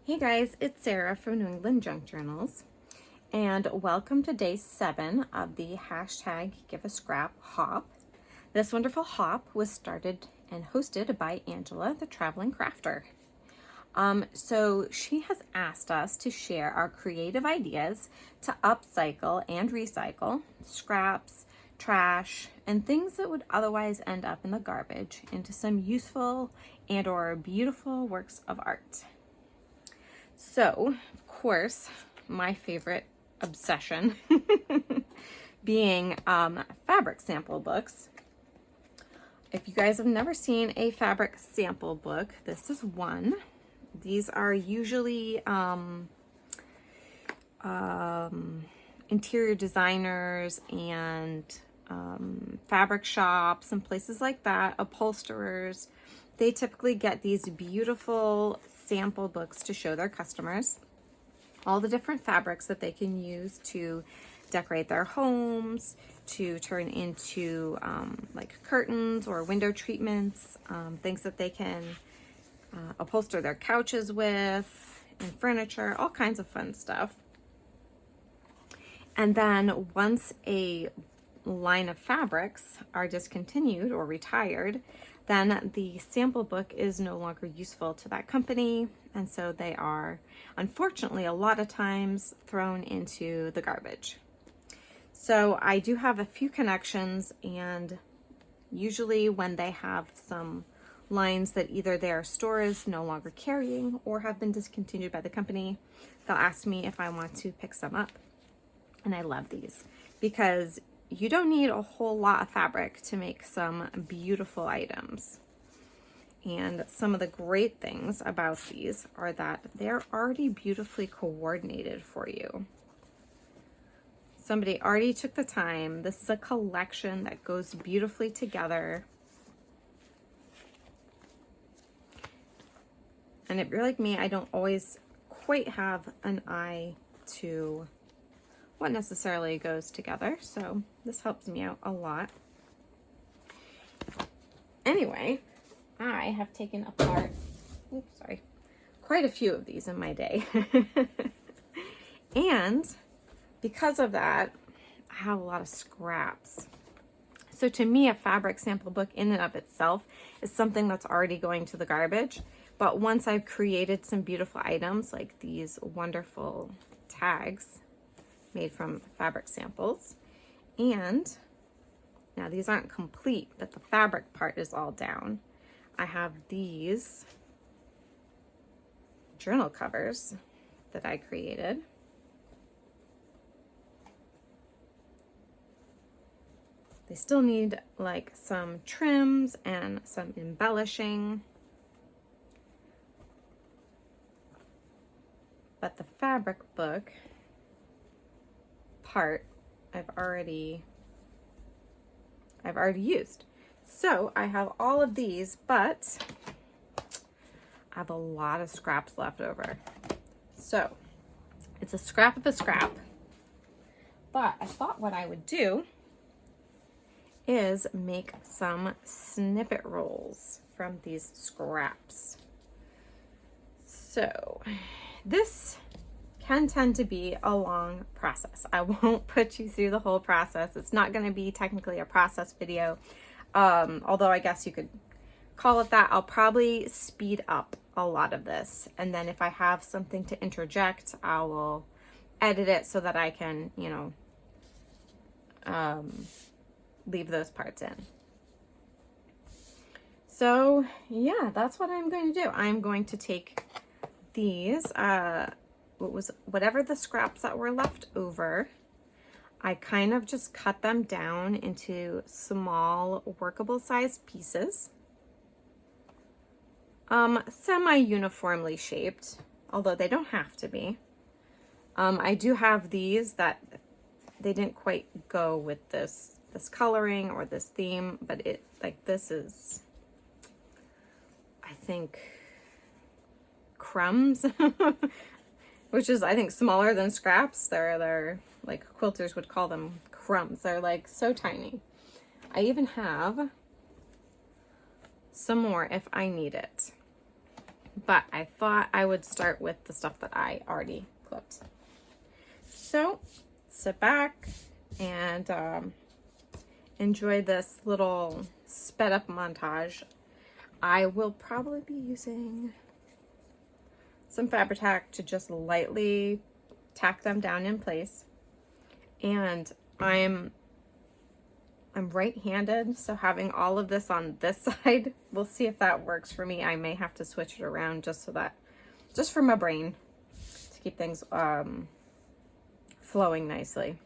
Hey guys, it's Sarah from New England Junk Journals, and welcome to day 7 of the hashtag Give a Scrap Hop. This wonderful hop was started and hosted by Angela, the traveling crafter. So she has asked us to share our creative ideas to upcycle and recycle scraps, trash, and things that would otherwise end up in the garbage into some useful and or beautiful works of art. So, of course, my favorite obsession being fabric sample books. If you guys have never seen a fabric sample book, this is one. These are usually interior designers and fabric shops and places like that, upholsterers. They typically get these beautiful sample books to show their customers all the different fabrics that they can use to decorate their homes, to turn into like curtains or window treatments, things that they can upholster their couches with, and furniture, all kinds of fun stuff. And then once a line of fabrics are discontinued or retired, then the sample book is no longer useful to that company, and so they are, unfortunately, a lot of times thrown into the garbage. So I do have a few connections, and usually when they have some lines that either their store is no longer carrying or have been discontinued by the company, they'll ask me if I want to pick some up. And I love these because you don't need a whole lot of fabric to make some beautiful items. And some of the great things about these are that they're already beautifully coordinated for you. Somebody already took the time. This is a collection that goes beautifully together. And if you're like me, I don't always quite have an eye to what necessarily goes together, so this helps me out a lot. Anyway, I have taken apart, quite a few of these in my day. And because of that, I have a lot of scraps. So to me, a fabric sample book in and of itself is something that's already going to the garbage. But once I've created some beautiful items like these wonderful tags made from fabric samples, and now these aren't complete, but the fabric part is all down. I have these journal covers that I created. They still need like some trims and some embellishing, but the fabric book part I've already used. So I have all of these, but I have a lot of scraps left over. So it's a scrap of a scrap, but I thought what I would do is make some snippet rolls from these scraps. So this can tend to be a long process. I won't put you through the whole process. It's not going to be technically a process video, although I guess you could call it that. I'll probably speed up a lot of this, and then if I have something to interject, I will edit it so that I can, leave those parts in. So yeah, that's what I'm going to do. I'm going to take these, whatever the scraps that were left over, I kind of just cut them down into small workable sized pieces, semi-uniformly shaped, although they don't have to be. I do have these that they didn't quite go with this coloring or this theme, but this is, I think, crumbs, which is, I think, smaller than scraps. They're like, quilters would call them crumbs. They're like so tiny. I even have some more if I need it. but I thought I would start with the stuff that I already clipped. So sit back and enjoy this little sped up montage. I will probably be using some Fabri-Tac to just lightly tack them down in place. And I'm right-handed, so having all of this on this side, we'll see if that works for me. I may have to switch it around just for my brain, to keep things flowing nicely.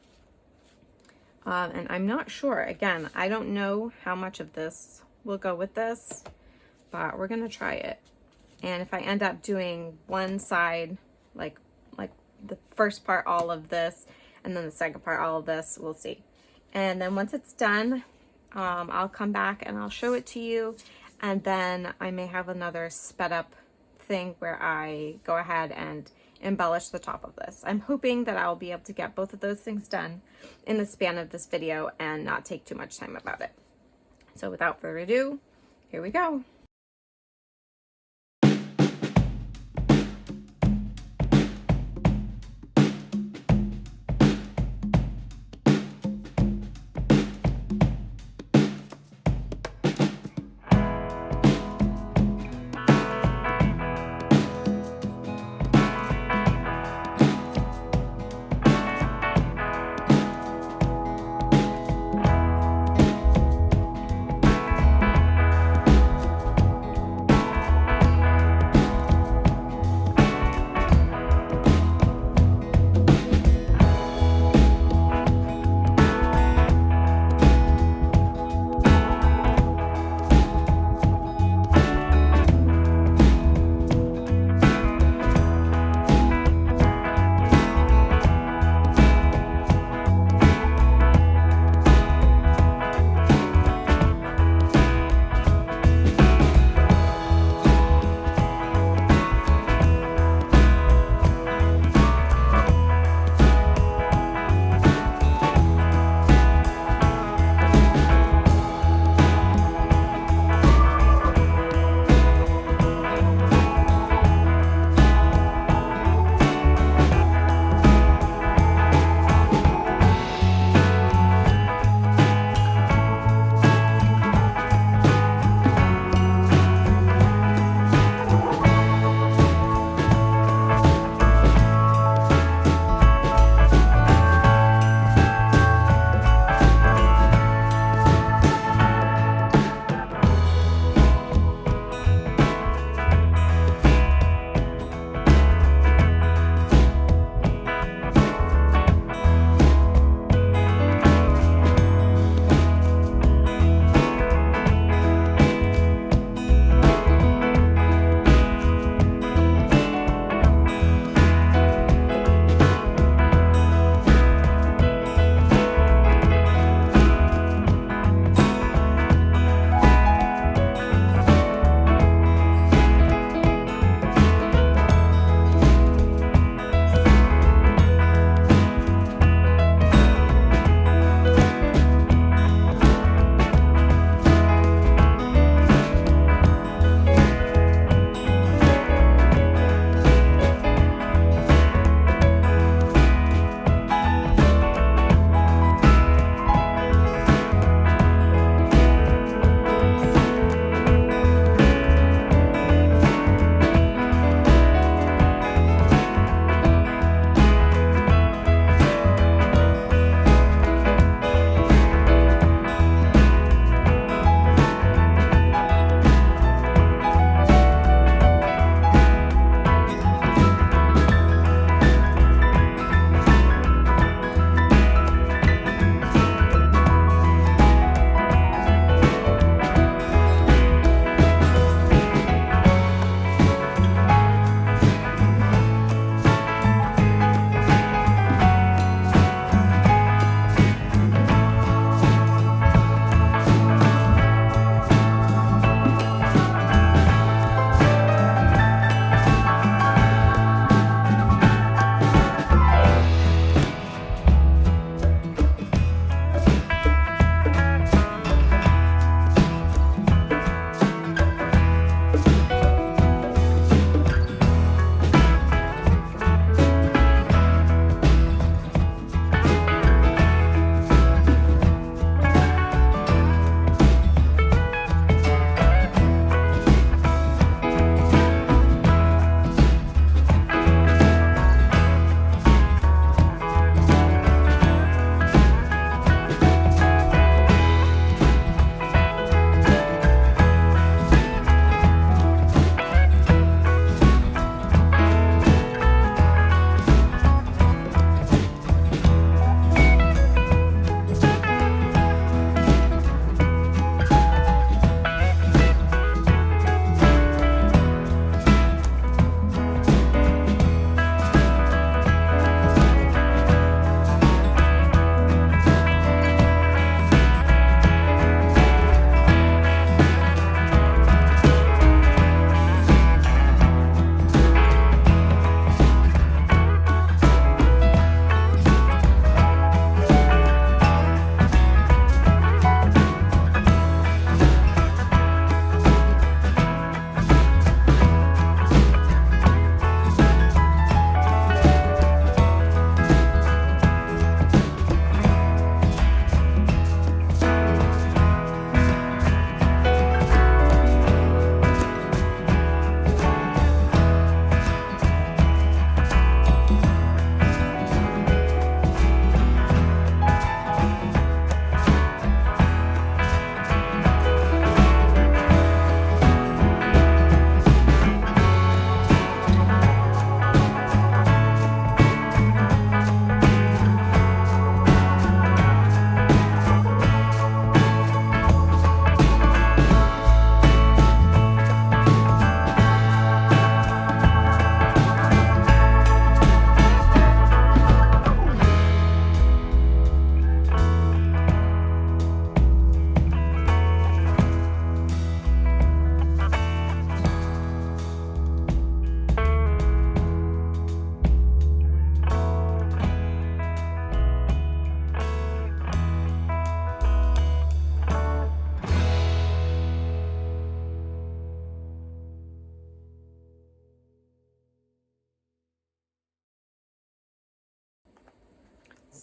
And I'm not sure, again, I don't know how much of this will go with this, but we're gonna try it. And if I end up doing one side, like the first part all of this, and then the second part all of this, we'll see. And then once it's done, I'll come back and I'll show it to you, and then I may have another sped up thing where I go ahead and embellish the top of this. I'm hoping that I'll be able to get both of those things done in the span of this video and not take too much time about it. So without further ado, here we go.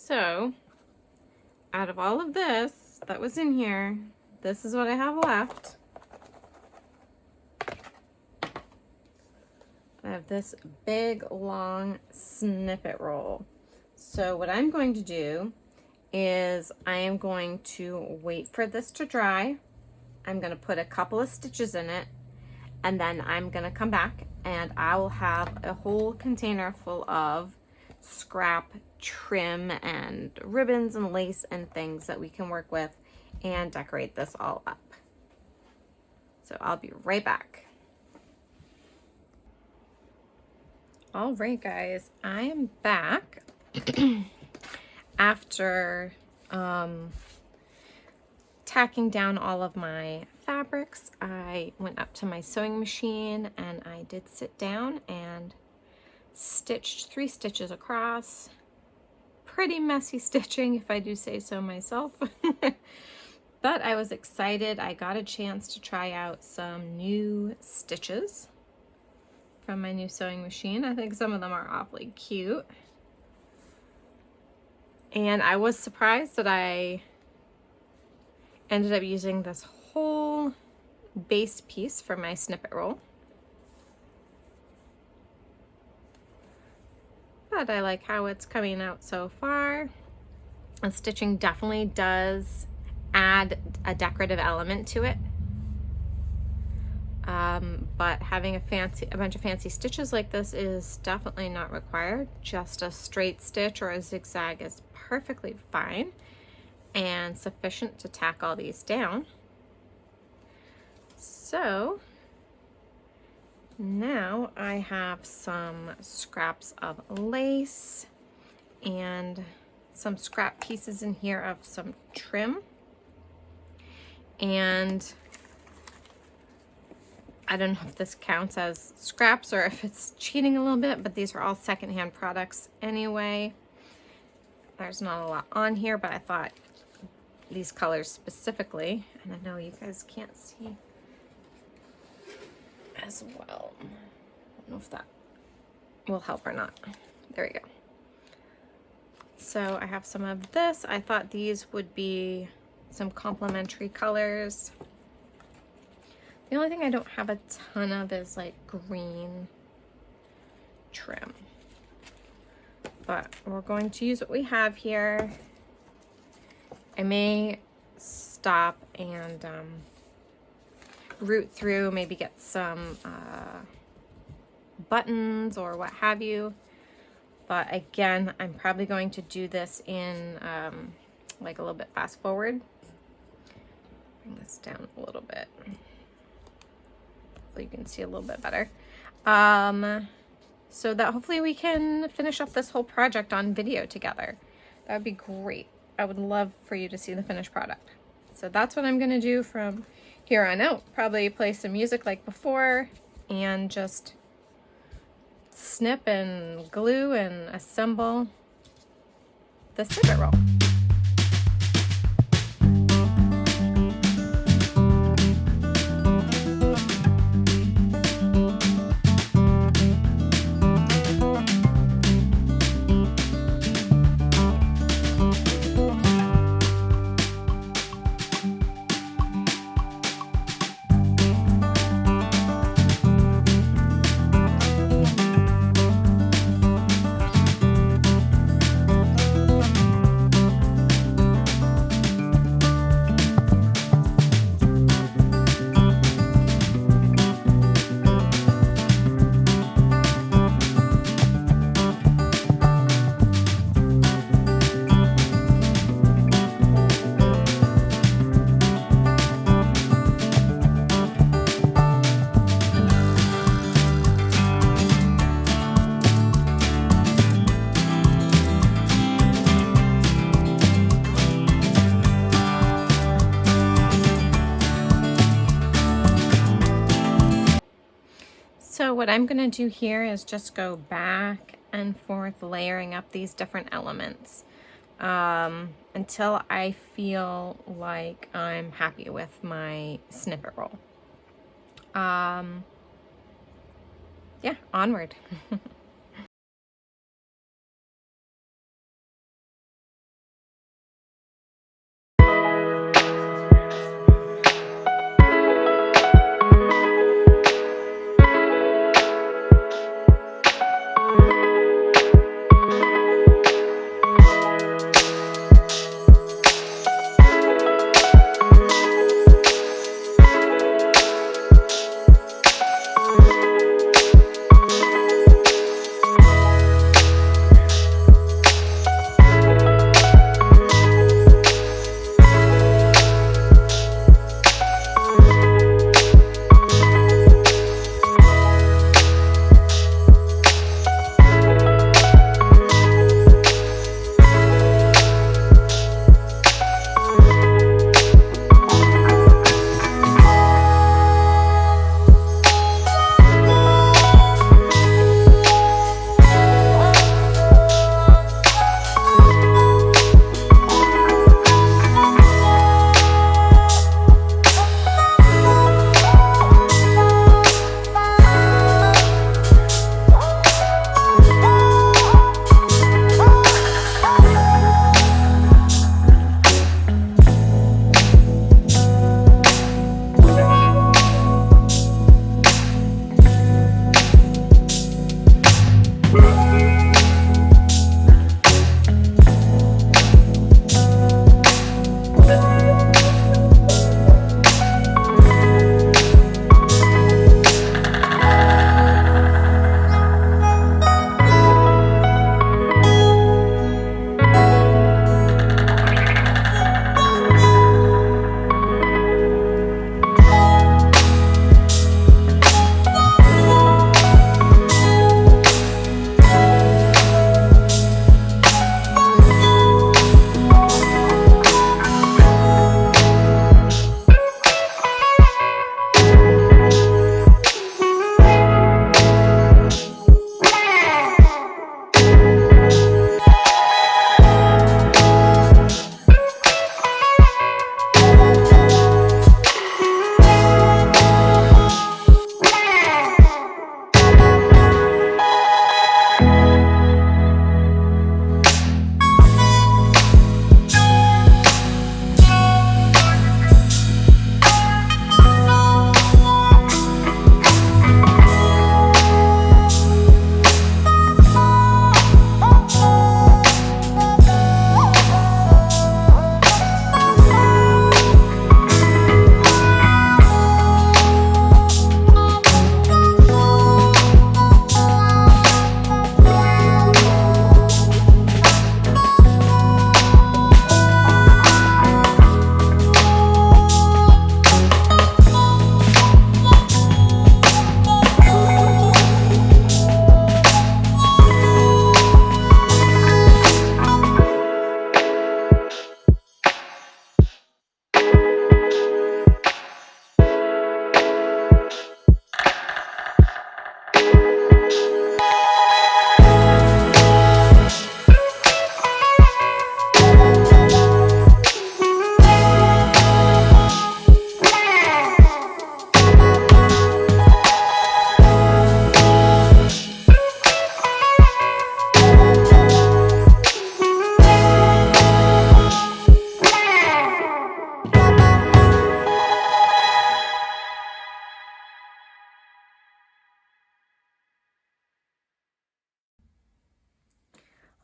So out of all of this that was in here, this is what I have left. I have this big long snippet roll. So what I'm going to do is I am going to wait for this to dry. I'm going to put a couple of stitches in it, and then I'm going to come back and I will have a whole container full of scrap trim and ribbons and lace and things that we can work with and decorate this all up. So I'll be right back. All right, guys, I am back after tacking down all of my fabrics. I went up to my sewing machine and I did sit down and stitched 3 stitches across. Pretty messy stitching, if I do say so myself. But I was excited. I got a chance to try out some new stitches from my new sewing machine. I think some of them are awfully cute. And I was surprised that I ended up using this whole base piece for my snippet roll. But I like how it's coming out so far. And stitching definitely does add a decorative element to it. But having a bunch of fancy stitches like this is definitely not required. Just a straight stitch or a zigzag is perfectly fine and sufficient to tack all these down. So now I have some scraps of lace and some scrap pieces in here of some trim. And I don't know if this counts as scraps or if it's cheating a little bit, but these are all secondhand products anyway. There's not a lot on here, but I thought these colors specifically, and I know you guys can't see as well. I don't know if that will help or not. There we go. So I have some of this. I thought these would be some complementary colors. The only thing I don't have a ton of is like green trim. But we're going to use what we have here. I may stop and root through, maybe get some buttons or what have you. But again, I'm probably going to do this in like a little bit fast forward. Bring this down a little bit so you can see a little bit better. So that hopefully we can finish up this whole project on video together. That would be great. I would love for you to see the finished product. So that's what I'm gonna do from here on out. Probably play some music like before and just snip and glue and assemble the snippet roll. So what I'm going to do here is just go back and forth layering up these different elements until I feel like I'm happy with my snippet roll. Yeah, onward.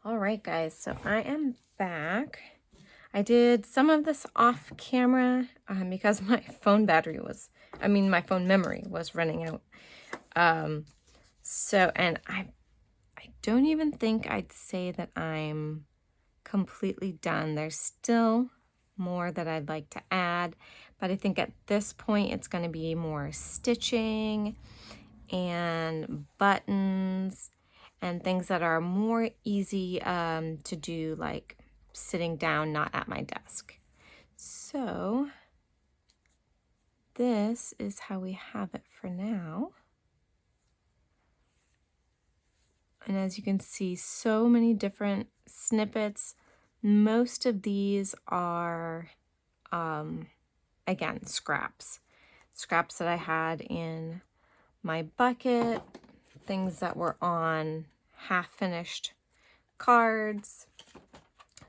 All right, guys, so I am back. I did some of this off camera because my phone battery was, my phone memory was running out. And I don't even think I'd say that I'm completely done. There's still more that I'd like to add, but I think at this point it's going to be more stitching and buttons and things that are more easy to do, like sitting down, not at my desk. So this is how we have it for now. And as you can see, so many different snippets. Most of these are, again, scraps. Scraps that I had in my bucket, things that were on half-finished cards,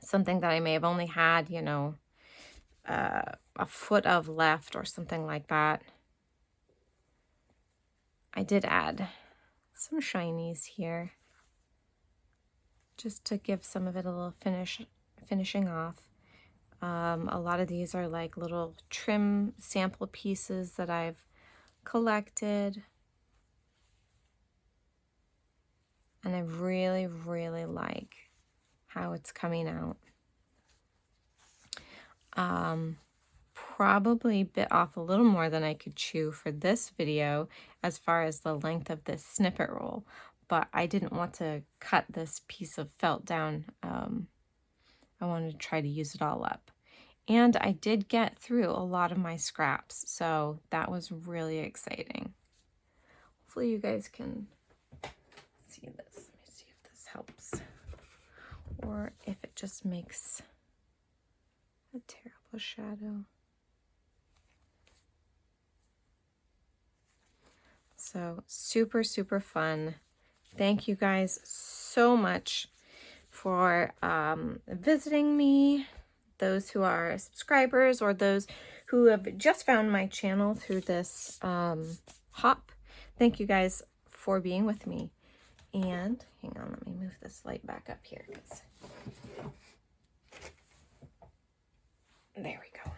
something that I may have only had, you know, a foot of left or something like that. I did add some shinies here just to give some of it a little finishing off. A lot of these are like little trim sample pieces that I've collected. And I really, really like how it's coming out. Probably bit off a little more than I could chew for this video as far as the length of this snippet roll, but I didn't want to cut this piece of felt down. I wanted to try to use it all up. And I did get through a lot of my scraps, so that was really exciting. Hopefully you guys can see this. Let me see if this helps, or if it just makes a terrible shadow. So super, super fun. Thank you guys so much for visiting me, those who are subscribers or those who have just found my channel through this hop. Thank you guys for being with me. And hang on, let me move this light back up here. There we go.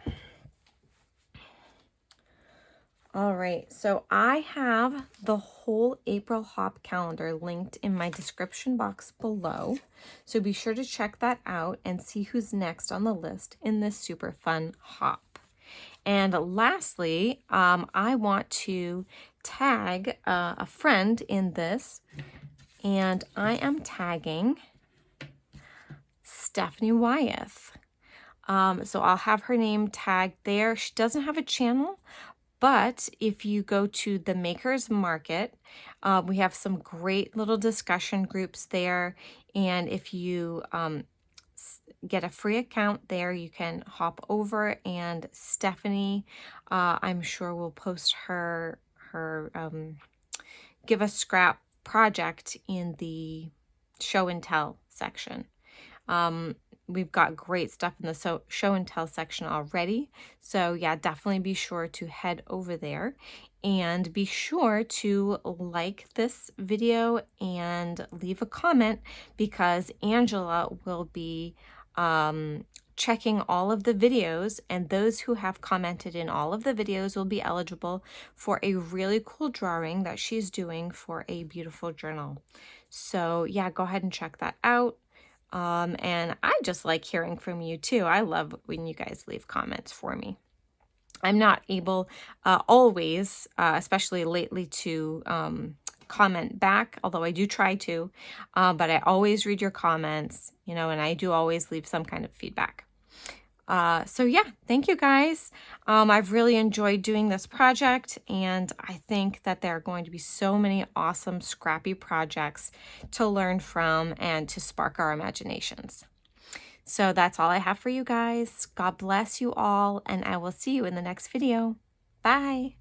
All right, so I have the whole April hop calendar linked in my description box below. So be sure to check that out and see who's next on the list in this super fun hop. And lastly, I want to tag a friend in this, and I am tagging Stephanie Wyeth. So I'll have her name tagged there. She doesn't have a channel, but if you go to the Makers Market, we have some great little discussion groups there. And if you get a free account there, you can hop over, and Stephanie, I'm sure will post her Give a Scrap project in the show and tell section. We've got great stuff in the show and tell section already. So yeah, definitely be sure to head over there, and be sure to like this video and leave a comment, because Angela will be checking all of the videos, and those who have commented in all of the videos will be eligible for a really cool drawing that she's doing for a beautiful journal. So yeah, go ahead and check that out. And I just like hearing from you too. I love when you guys leave comments for me. I'm not able always, especially lately, to comment back, although I do try to, but I always read your comments, you know, and I do always leave some kind of feedback. So yeah, thank you guys. I've really enjoyed doing this project, and I think that there are going to be so many awesome scrappy projects to learn from and to spark our imaginations. So that's all I have for you guys. God bless you all, and I will see you in the next video. Bye.